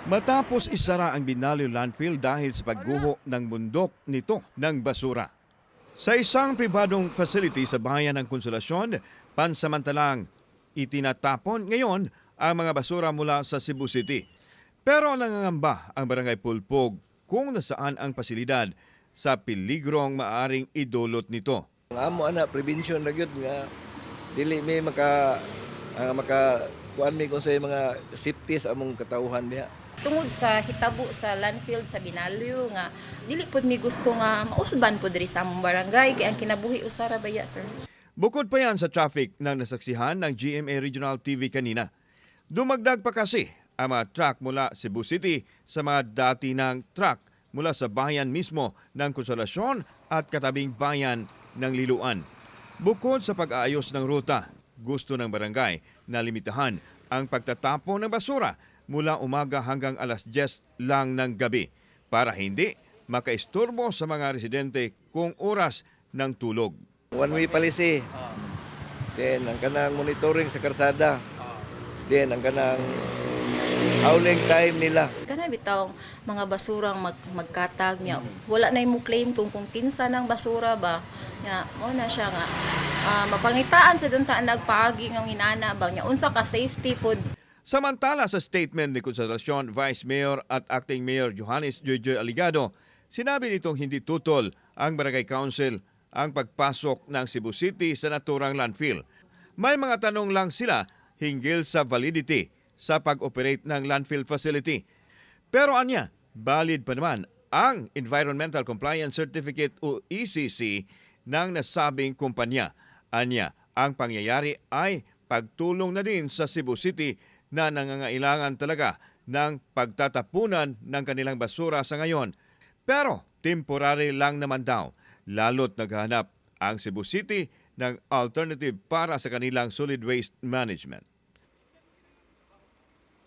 Matapos isara ang Binalyo Landfill dahil sa pagguho ng bundok nito ng basura. Sa isang pribadong facility sa bayan ng Konsolasyon, pansamantalang itinatapon ngayon ang mga basura mula sa Cebu City. Pero nangangamba ang Barangay Pulpog kung nasaan ang pasilidad sa peligrong maaring idulot nito. Ang amo ana prevention ra gyud nga dili may maka kuan mi kung sa mga safety sa among katawhan diha. Tungod sa hitabo sa landfill sa Binalyo nga dili pud mi gusto nga mausban pud diri sa among barangay kay ang kinabuhi usara baya sir. Bukod pa yan sa traffic na nasaksihan ng GMA Regional TV kanina. Dumagdag pa kasi ang mga truck mula Cebu City sa mga dati ng truck mula sa bayan mismo ng Konsolasyon at katabing bayan ng Liloan. Bukod sa pag-aayos ng ruta, gusto ng barangay na limitahan ang pagtatapon ng basura mula umaga hanggang alas 10 lang ng gabi para hindi makaisturbo sa mga residente kung oras ng tulog. One-way policy. Then ang kanang monitoring sa karsada. Then ang kanang howling time nila. Kana bitawng mga basurang magkatag niya. Wala na mo claim kung kinsa ng basura ba. Nya mo na siya nga mapangitaan sa dunta nagpaagi ng inana ba nya unsa ka safety pod. Samantala sa statement ni Konsolasyon Vice Mayor at Acting Mayor Johannes Jojo Aligado, sinabi nitong hindi tutol ang Barangay Council ang pagpasok ng Cebu City sa naturang landfill. May mga tanong lang sila hinggil sa validity sa pag-operate ng landfill facility. Pero anya, valid pa naman ang Environmental Compliance Certificate o ECC ng nasabing kumpanya. Anya, ang pangyayari ay pagtulong na din sa Cebu City na nangangailangan talaga ng pagtatapunan ng kanilang basura sa ngayon. Pero temporary lang naman daw, lalo't naghahanap ang Cebu City ng alternative para sa kanilang solid waste management.